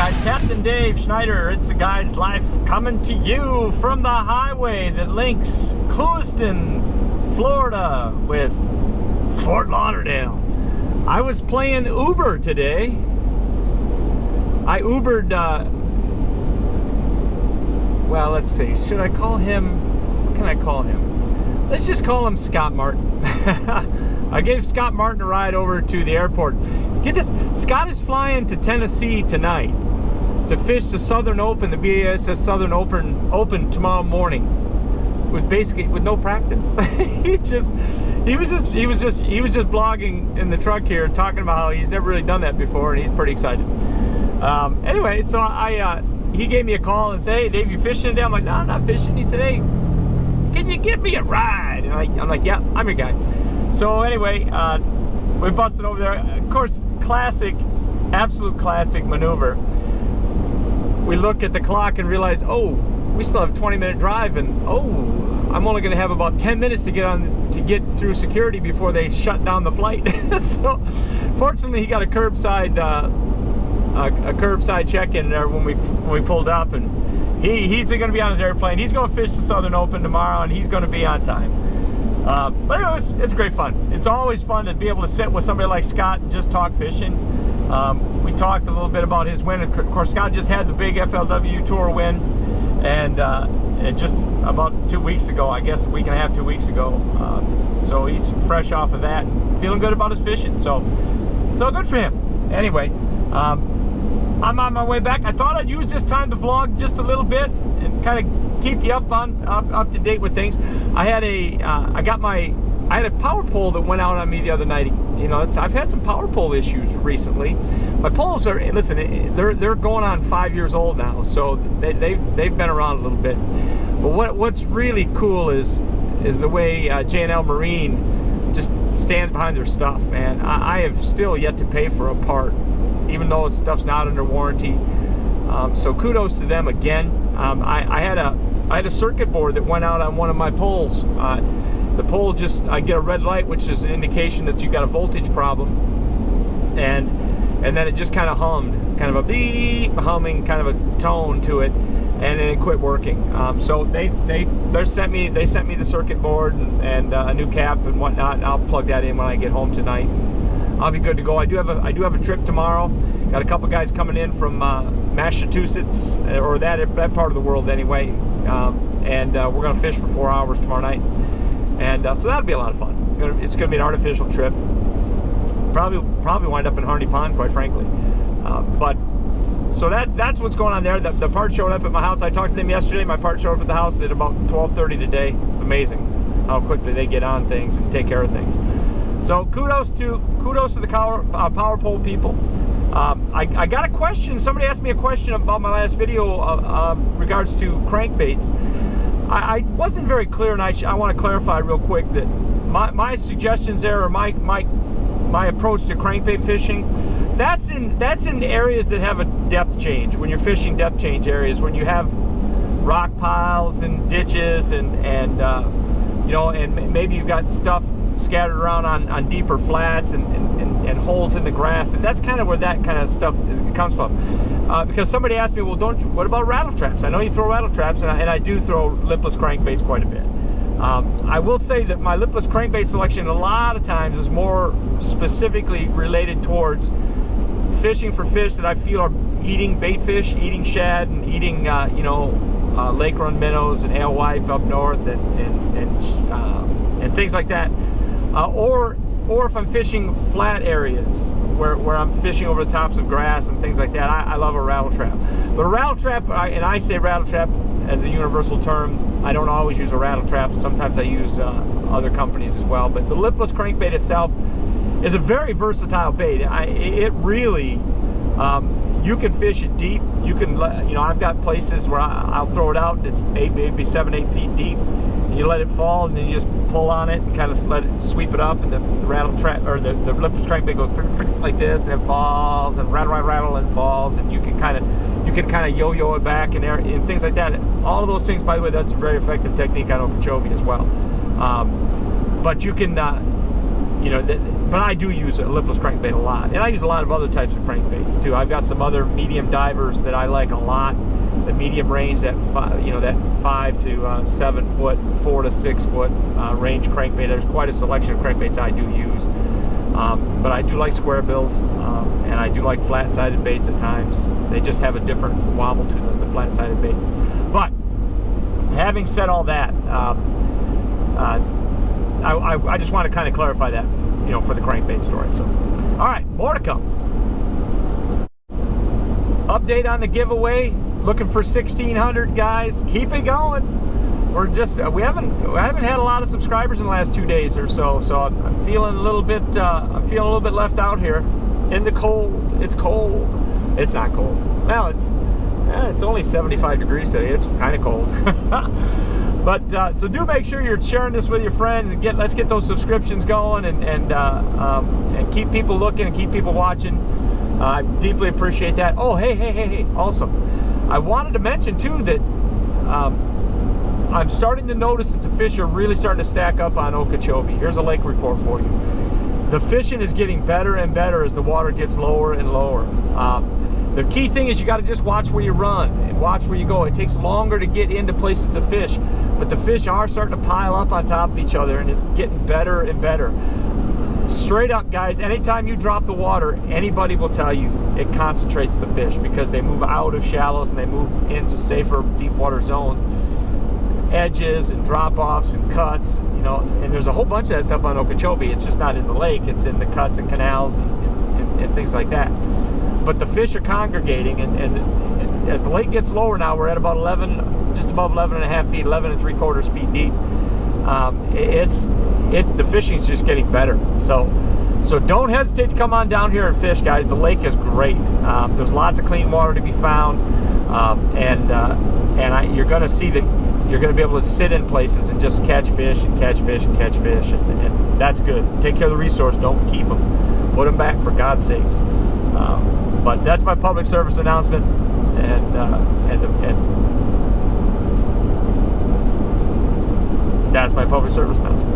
guys, Captain Dave Schneider, It's a Guide's Life, coming to you from the highway that links Clewiston, Florida with Fort Lauderdale. I was playing Uber today. I Ubered, well, let's see, should I call him, what can I call him? Let's just call him Scott Martin. I gave Scott Martin a ride over to the airport. Get this, Scott is flying to Tennessee tonight to fish the Southern Open, the BASS Southern Open tomorrow morning, with no practice. he was just blogging in the truck here, talking about how he's never really done that before, and he's pretty excited. Anyway, so he gave me a call and said, "Hey, Dave, you fishing today?" I'm like, "No, I'm not fishing." He said, "Hey, can you give me a ride?" And I'm like, "Yeah, I'm your guy." So anyway, we busted over there. Of course, classic, absolute classic maneuver. We look at the clock and realize, oh, we still have a 20-minute drive, and oh, I'm only going to have about 10 minutes to get through security before they shut down the flight. So, fortunately, he got a curbside check-in there when we pulled up, and he's going to be on his airplane. He's going to fish the Southern Open tomorrow, and he's going to be on time. But it's great fun. It's always fun to be able to sit with somebody like Scott and just talk fishing. We talked a little bit about his win. Of course, Scott just had the big FLW Tour win, and just about 2 weeks ago, I guess a week and a half, 2 weeks ago. So he's fresh off of that, feeling good about his fishing. So good for him. Anyway, I'm on my way back. I thought I'd use this time to vlog just a little bit and kind of keep you up to date with things. I had a power pole that went out on me the other night. You know, I've had some power pole issues recently. My poles are, listen, they're going on 5 years old now, so they've been around a little bit. But what's really cool is the way J&L Marine just stands behind their stuff, man. I have still yet to pay for a part, even though stuff's not under warranty. So kudos to them again. I had a circuit board that went out on one of my poles. The pole I get a red light, which is an indication that you got a voltage problem, and then it just kind of hummed, kind of a beep humming, kind of a tone to it, and then it quit working. So they sent me the circuit board and a new cap and whatnot, and I'll plug that in when I get home tonight. I'll be good to go. I do have a trip tomorrow. Got a couple guys coming in from Massachusetts, or that part of the world anyway, and we're gonna fish for 4 hours tomorrow night, and so that'll be a lot of fun. It's gonna be an artificial trip. Probably wind up in Harney Pond, quite frankly. But so that's what's going on there. The part showed up at my house. I talked to them yesterday. My part showed up at the house at about 12:30 today. It's amazing how quickly they get on things and take care of things. So kudos to the power pole people. I got a question. Somebody asked me a question about my last video regards to crankbaits. I wasn't very clear, and I want to clarify real quick that my suggestions there, or my approach to crankbait fishing, that's in areas that have a depth change. When you're fishing depth change areas, when you have rock piles and ditches and you know, and maybe you've got stuff scattered around on deeper flats and holes in the grass. That's kind of where that kind of stuff comes from. Because somebody asked me, well, what about rattle traps? I know you throw rattle traps, and I do throw lipless crankbaits quite a bit. I will say that my lipless crankbait selection a lot of times is more specifically related towards fishing for fish that I feel are eating bait fish, eating shad, and eating you know, lake run minnows and alewife up north and things like that. Or if I'm fishing flat areas where I'm fishing over the tops of grass and things like that, I love a rattle trap. But a rattle trap, and I say rattle trap as a universal term, I don't always use a rattle trap. Sometimes I use other companies as well. But the lipless crankbait itself is a very versatile bait. It really, you can fish it deep. You can, you know, I've got places where I'll throw it out. It's maybe 7-8 feet deep. You let it fall, and then you just pull on it and kind of let it sweep it up, and the rattle trap, or the lipless crankbait goes like this, and it falls, and rattle, and falls, and you can kind of yo-yo it back and things like that. All of those things, by the way, that's a very effective technique on Okeechobee as well. But you can you know, but I do use a lipless crankbait a lot, and I use a lot of other types of crankbaits too. I've got some other medium divers that I like a lot. The medium range, that 5 to 7 foot, 4 to 6 foot range crankbait. There's quite a selection of crankbaits I do use, but I do like square bills, and I do like flat-sided baits at times. They just have a different wobble to them, the flat-sided baits. But having said all that, I just want to kind of clarify that, you know, for the crankbait story. So, all right, more to come. Update on the giveaway. Looking for 1,600 guys. Keep it going. We're just we haven't had a lot of subscribers in the last 2 days or so. So I'm feeling a little bit left out here in the cold. It's cold. It's not cold. Well, it's only 75 degrees today. It's kind of cold. But so do make sure you're sharing this with your friends and let's get those subscriptions going and keep people looking and keep people watching. I deeply appreciate that. Oh, hey. Also, I wanted to mention too that I'm starting to notice that the fish are really starting to stack up on Okeechobee. Here's a lake report for you. The fishing is getting better and better as the water gets lower and lower. The key thing is you got to just watch where you run and watch where you go. It takes longer to get into places to fish, but the fish are starting to pile up on top of each other, and it's getting better and better. Straight up, guys, anytime you drop the water, anybody will tell you it concentrates the fish because they move out of shallows and they move into safer deep water zones, edges and drop-offs and cuts, you know, and there's a whole bunch of that stuff on Okeechobee. It's just not in the lake, it's in the cuts and canals and things like that. But the fish are congregating, and as the lake gets lower now, we're at about 11, just above 11 and a half feet, 11 3/4 feet deep. The fishing's just getting better. So don't hesitate to come on down here and fish, guys. The lake is great. There's lots of clean water to be found, you're going to see that you're going to be able to sit in places and just catch fish and catch fish and catch fish, and that's good. Take care of the resource. Don't keep them. Put them back, for God's sakes. But that's my public service announcement, and that's my public service announcement.